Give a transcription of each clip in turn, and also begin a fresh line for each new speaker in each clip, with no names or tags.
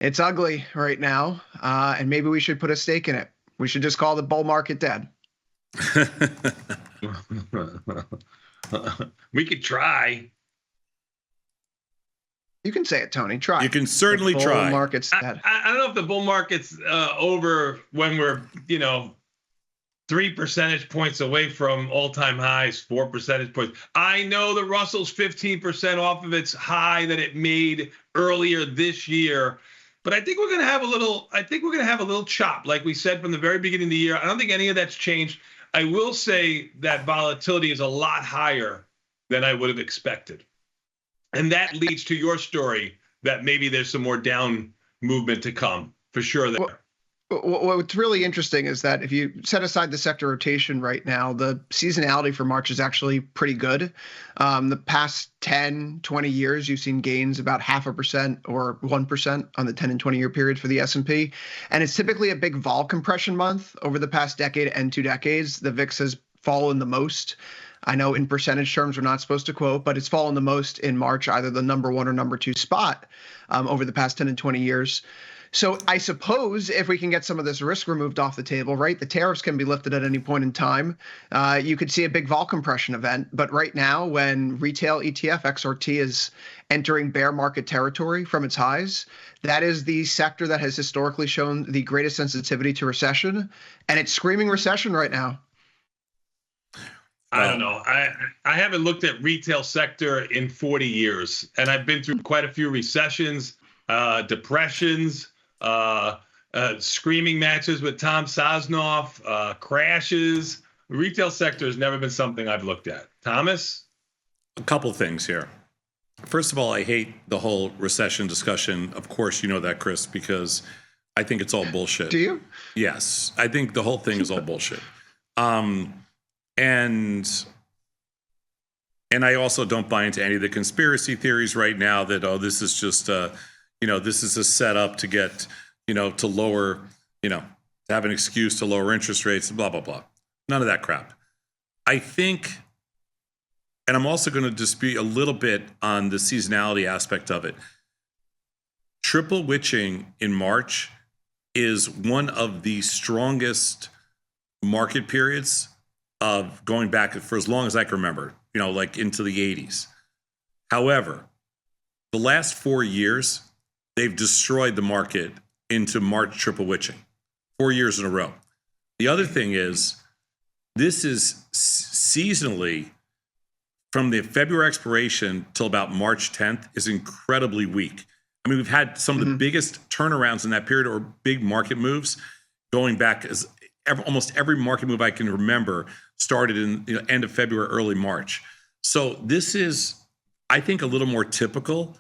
It's ugly right now, and maybe we should put a stake in it. We should just call the bull market dead.
We could try.
You can say it, Tony. Try.
You can certainly try.
Bull market's dead.
I don't know if the bull market's over when we're 3 percentage points away from all-time highs, 4 percentage points. I know the Russell's 15% off of its high that it made earlier this year, but I think we're going to have a little chop, like we said from the very beginning of the year. I don't think any of that's changed. I will say that volatility is a lot higher than I would have expected. And that leads to your story that maybe there's some more down movement to come, for sure there.
What's really interesting is that if you set aside the sector rotation right now, the seasonality for March is actually pretty good. The past 10, 20 years, you've seen gains about 0.5% or 1% on the 10 and 20-year period for the S&P. And it's typically a big vol compression month. Over the past decade and 2 decades, the VIX has fallen the most. I know in percentage terms we're not supposed to quote, but it's fallen the most in March, either the number 1 or number 2 spot over the past 10 and 20 years. So I suppose if we can get some of this risk removed off the table, right, the tariffs can be lifted at any point in time. You could see a big vol compression event. But right now, when retail ETF XRT is entering bear market territory from its highs, that is the sector that has historically shown the greatest sensitivity to recession. And it's screaming recession right now.
I don't know. I haven't looked at retail sector in 40 years, and I've been through quite a few recessions, depressions, screaming matches with Tom Sosnoff, crashes. The retail sector has never been something I've looked at. Thomas?
A couple things here. First of all, I hate the whole recession discussion. Of course, you know that, Chris, because I think it's all bullshit.
Do you?
Yes. I think the whole thing is all bullshit. And I also don't buy into any of the conspiracy theories right now that, this is just, this is a setup to get, to lower, to have an excuse to lower interest rates, blah, blah, blah. None of that crap. I think, and I'm also going to dispute a little bit on the seasonality aspect of it. Triple witching in March is one of the strongest market periods of going back for as long as I can remember, like into the 80s. However, the last 4 years, they've destroyed the market into March triple witching, 4 years in a row. The other thing is, this is seasonally, from the February expiration till about March 10th, is incredibly weak. I mean, we've had some of the biggest turnarounds in that period, or big market moves, going back as almost every market move I can remember started in end of February, early March. So this is, I think, a little more typical.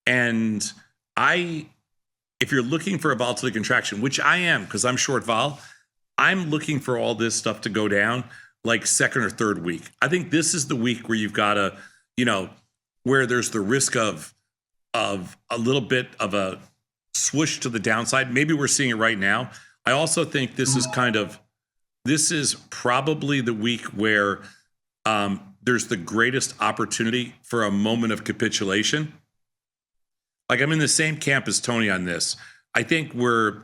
And if you're looking for a volatility contraction, which I am, because I'm short vol, I'm looking for all this stuff to go down like second or third week. I think this is the week where you've got to, where there's the risk of a little bit of a swoosh to the downside. Maybe we're seeing it right now. I also think this is probably the week where there's the greatest opportunity for a moment of capitulation. Like, I'm in the same camp as Tony on this. I think we're,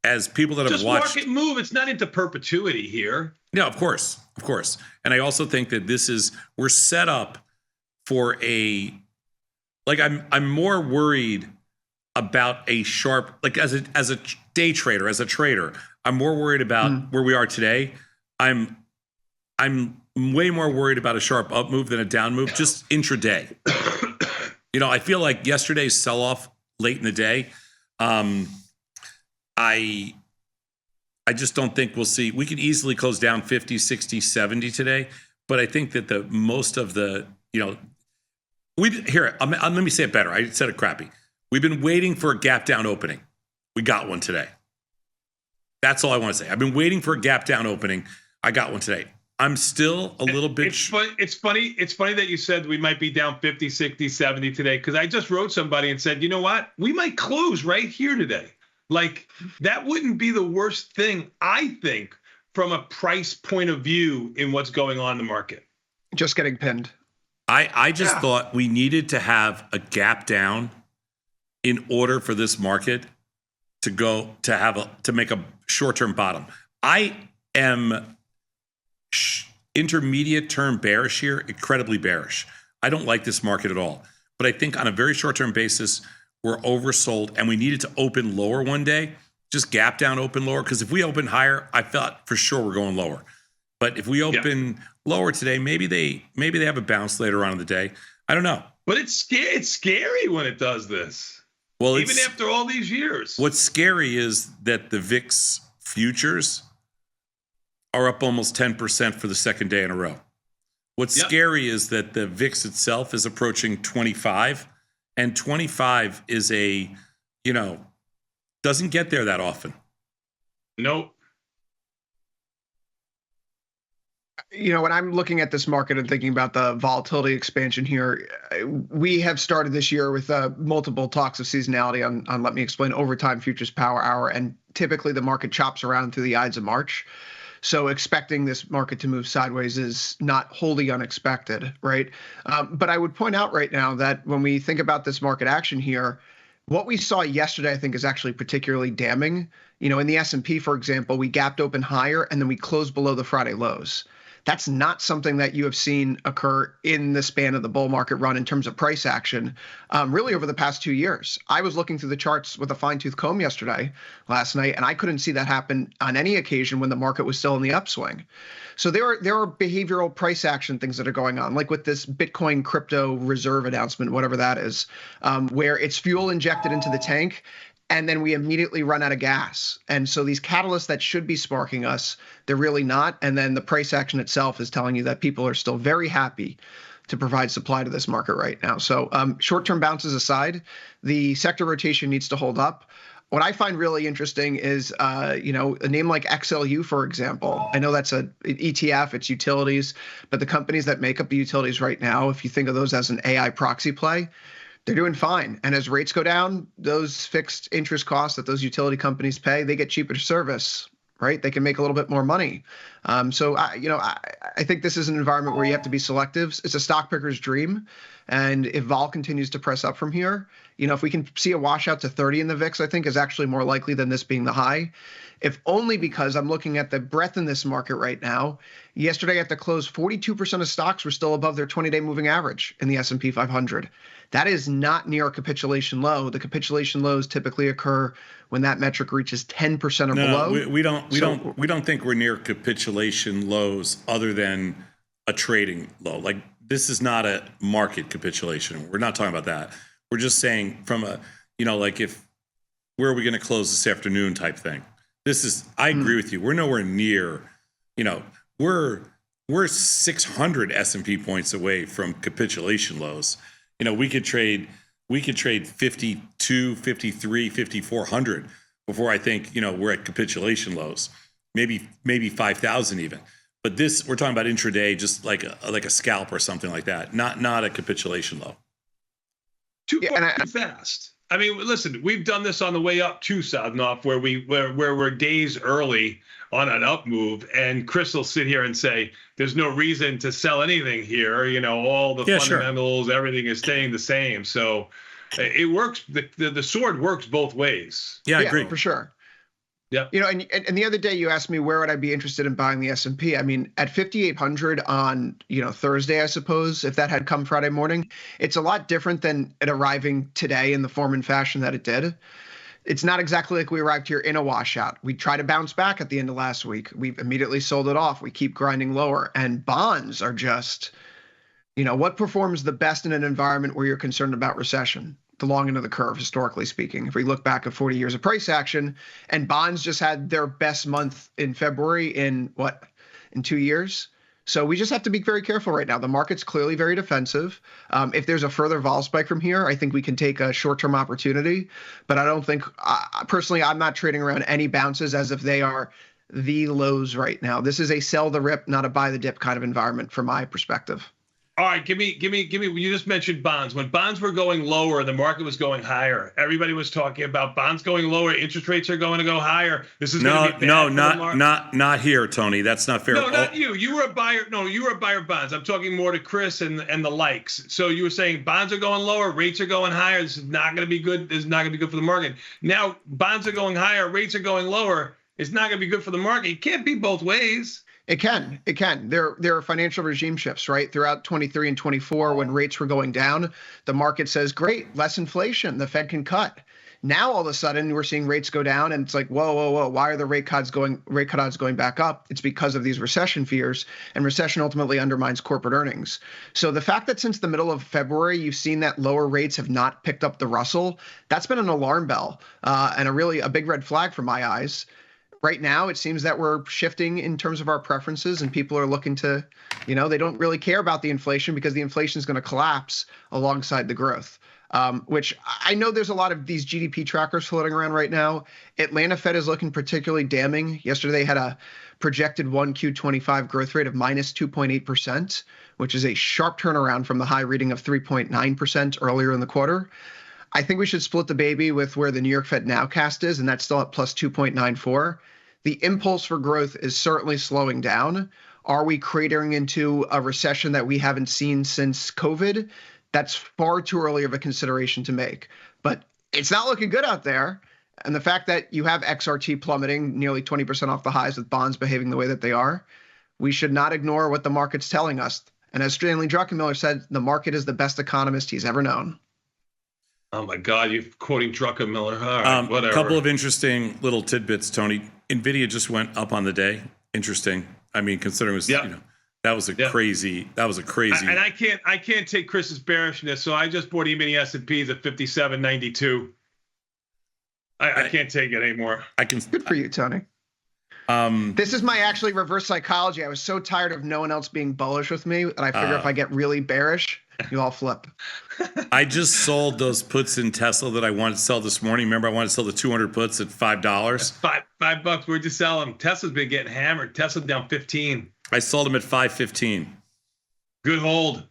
as people that have watched.
Just market move. It's not into perpetuity here.
No, of course. And I also think that we're set up for I'm more worried about a sharp, like as a day trader, as a trader, I'm more worried about where we are today. I'm way more worried about a sharp up move than a down move, just intraday. I feel like yesterday's sell-off late in the day, I just don't think we'll see. We could easily close down 50, 60, 70 today, but I think that the most of the, let me say it better. I said it crappy. We've been waiting for a gap down opening. We got one today. That's all I want to say. I've been waiting for a gap down opening. I got one today. I'm still a little bit.
It's funny that you said we might be down 50, 60, 70 today, because I just wrote somebody and said, you know what? We might close right here today. Like, that wouldn't be the worst thing, I think, from a price point of view in what's going on in the market.
Just getting pinned.
I just thought we needed to have a gap down in order for this market to make a short-term bottom. I am intermediate term bearish here, incredibly bearish. I don't like this market at all. But I think on a very short-term basis, we're oversold and we needed to open lower one day, just gap down, open lower. Because if we open higher, I thought for sure we're going lower. But if we open lower today, maybe they have a bounce later on in the day. I don't know.
But it's scary when it does this.
Well,
even after all these years.
What's scary is that the VIX futures are up almost 10% for the second day in a row. What's scary is that the VIX itself is approaching 25, and 25 is doesn't get there that often.
Nope.
When I'm looking at this market and thinking about the volatility expansion here, we have started this year with multiple talks of seasonality on let me explain, overtime futures power hour, and typically the market chops around through the Ides of March. So expecting this market to move sideways is not wholly unexpected, right? But I would point out right now that when we think about this market action here, what we saw yesterday, I think, is actually particularly damning. In the S&P, for example, we gapped open higher and then we closed below the Friday lows. That's not something that you have seen occur in the span of the bull market run in terms of price action, really over the past 2 years. I was looking through the charts with a fine-tooth comb last night, and I couldn't see that happen on any occasion when the market was still in the upswing. So there are behavioral price action things that are going on, like with this Bitcoin crypto reserve announcement, whatever that is, where it's fuel injected into the tank, and then we immediately run out of gas. And so these catalysts that should be sparking us, they're really not. And then the price action itself is telling you that people are still very happy to provide supply to this market right now. So short-term bounces aside, the sector rotation needs to hold up. What I find really interesting is, a name like XLU, for example. I know that's an ETF, it's utilities, but the companies that make up the utilities right now, if you think of those as an AI proxy play, they're doing fine. And as rates go down, those fixed interest costs that those utility companies pay, they get cheaper service, right? They can make a little bit more money. So I think this is an environment where you have to be selective. It's a stock picker's dream. And if vol continues to press up from here, if we can see a washout to 30 in the VIX, I think is actually more likely than this being the high. If only because I'm looking at the breadth in this market right now. Yesterday at the close, 42% of stocks were still above their 20-day moving average in the S&P 500. That is not near a capitulation low. The capitulation lows typically occur when that metric reaches 10% or below.
We don't think we're near capitulation lows other than a trading low. Like, this is not a market capitulation. We're not talking about that. We're just saying from a, where are we going to close this afternoon type thing. I agree with you. We're nowhere near, we're 600 S&P points away from capitulation lows. We could trade 52, 53, 5400 before I think, we're at capitulation lows, maybe 5,000 even. But this, we're talking about intraday, just like a scalp or something like that, not a capitulation low.
Too fast. I mean, listen, we've done this on the way up to Sosnoff, where we're days early on an up move, and Chris will sit here and say, "There's no reason to sell anything here. All the fundamentals, everything is staying the same." So it works. The sword works both ways.
Yeah, I agree
for sure.
Yeah.
And the other day you asked me where would I be interested in buying the S&P. I mean, at 5,800 on, Thursday, I suppose, if that had come Friday morning, it's a lot different than it arriving today in the form and fashion that it did. It's not exactly like we arrived here in a washout. We tried to bounce back at the end of last week. We've immediately sold it off. We keep grinding lower, and bonds are just, what performs the best in an environment where you're concerned about recession? The long end of the curve, historically speaking. If we look back at 40 years of price action, and bonds just had their best month in February in 2 years. So we just have to be very careful right now. The market's clearly very defensive. If there's a further vol spike from here, I think we can take a short-term opportunity. But I don't think, personally, I'm not trading around any bounces as if they are the lows right now. This is a sell the rip, not a buy the dip kind of environment from my perspective.
All right, give me. You just mentioned bonds. When bonds were going lower, the market was going higher. Everybody was talking about bonds going lower. Interest rates are going to go higher. This is going to be bad for the market.
Not here, Tony. That's not fair.
No, not you. You were a buyer. No, you were a buyer of bonds. I'm talking more to Chris and the likes. So you were saying bonds are going lower, rates are going higher. This is not going to be good. This is not going to be good for the market. Now bonds are going higher, rates are going lower. It's not going to be good for the market. It can't be both ways.
It can. There are financial regime shifts, right? Throughout 23 and 24, when rates were going down, the market says, great, less inflation. The Fed can cut. Now, all of a sudden, we're seeing rates go down, and it's like, whoa. Why are the rate cut odds going back up? It's because of these recession fears, and recession ultimately undermines corporate earnings. So the fact that since the middle of February, you've seen that lower rates have not picked up the Russell, that's been an alarm bell and a big red flag from my eyes. Right now, it seems that we're shifting in terms of our preferences, and people are looking to, they don't really care about the inflation because the inflation is going to collapse alongside the growth, which I know there's a lot of these GDP trackers floating around right now. Atlanta Fed is looking particularly damning. Yesterday, they had a projected 1Q25 growth rate of minus 2.8%, which is a sharp turnaround from the high reading of 3.9% earlier in the quarter. I think we should split the baby with where the New York Fed nowcast is, and that's still at plus 2.94. The impulse for growth is certainly slowing down. Are we cratering into a recession that we haven't seen since COVID? That's far too early of a consideration to make. But it's not looking good out there. And the fact that you have XRT plummeting nearly 20% off the highs with bonds behaving the way that they are, we should not ignore what the market's telling us. And as Stanley Druckenmiller said, the market is the best economist he's ever known.
Oh my God, you're quoting Druckenmiller. All right, whatever.
A couple of interesting little tidbits, Tony. NVIDIA just went up on the day. Interesting. I mean, considering it was, that was a crazy.
And I can't take Chris's bearishness, so I just bought E-mini S&Ps at 57.92. I can't take it anymore.
Good for you, Tony. This is my actually reverse psychology. I was so tired of no one else being bullish with me, and I figure if I get really bearish, you all flip.
I just sold those puts in Tesla that I wanted to sell this morning. Remember, I wanted to sell the 200 puts at $5.
$5. Where'd you sell them? Tesla's been getting hammered. Tesla's down 15.
I sold them at 5.15.
Good hold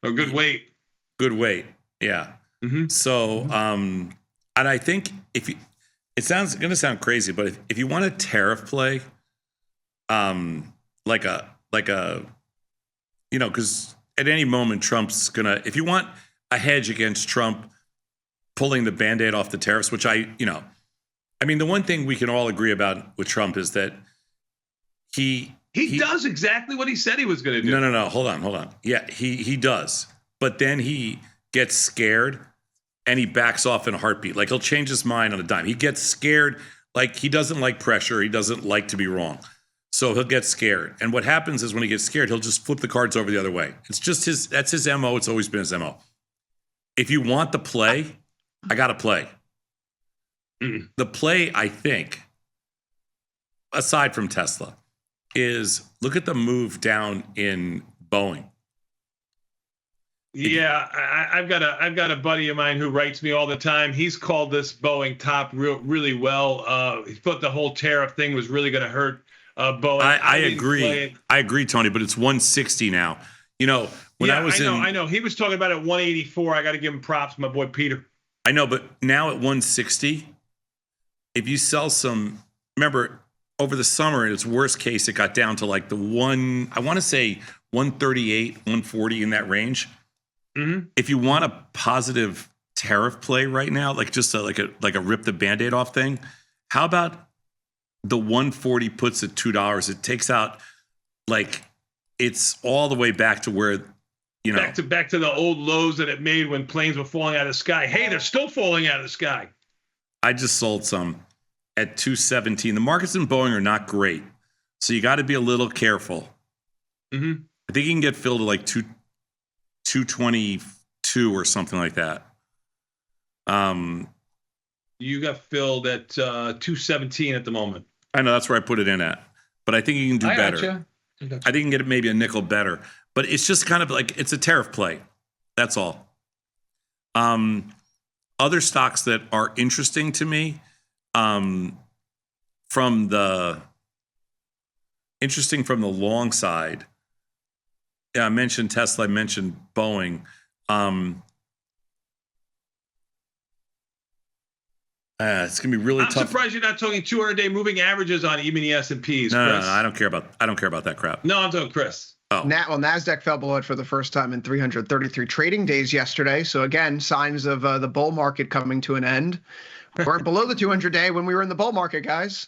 or good wait.
Good wait. Yeah. Mm-hmm. So, and I think it's going to sound crazy, but if you want a tariff play, because at any moment Trump's gonna, if you want a hedge against Trump pulling the Band-Aid off the tariffs, which the one thing we can all agree about with Trump is that he
does exactly what he said he was going to do.
No. Hold on. Yeah, he does. But then he gets scared and he backs off in a heartbeat. Like he'll change his mind on a dime. He gets scared. Like he doesn't like pressure. He doesn't like to be wrong. So he'll get scared. And what happens is when he gets scared, he'll just flip the cards over the other way. It's just that's his MO. It's always been his MO. If you want the play, I got to play. Mm-mm. The play, I think, aside from Tesla, is look at the move down in Boeing.
Yeah, I've got a buddy of mine who writes me all the time. He's called this Boeing top really well. He thought the whole tariff thing was really going to hurt Boeing.
I agree. I agree, Tony, but it's 160 now. I
know. He was talking about it at 184. I got to give him props, my boy Peter.
I know, but now at 160, if you sell some, remember over the summer, in its worst case, it got down to like I want to say 138, 140 in that range. Mm-hmm. If you want a positive tariff play right now, like just like a rip the Band-Aid off thing, how about the 140 puts at $2? It takes out it's all the way back to where back
to the old lows that it made when planes were falling out of the sky. Hey, they're still falling out of the sky.
I just sold some at 217. The markets in Boeing are not great, so you got to be a little careful. Mm-hmm. I think you can get filled at like 222 or something like that.
You got filled at 217 at the moment.
I know that's where I put it in at, but I think you can do better. I think you can get it maybe a nickel better, but it's just kind of like it's a tariff play. That's all. Other stocks that are interesting to me, from the long side, Yeah, I mentioned Tesla. I mentioned Boeing. It's gonna be really
I'm
tough.
surprised you're not talking 200-day moving averages on even the S&Ps.
No,
Chris.
I don't care about that crap.
No, I'm talking Chris.
Oh.
Well, NASDAQ fell below it for the first time in 333 trading days yesterday. So again, signs of the bull market coming to an end. We're below the 200-day when we were in the bull market, guys.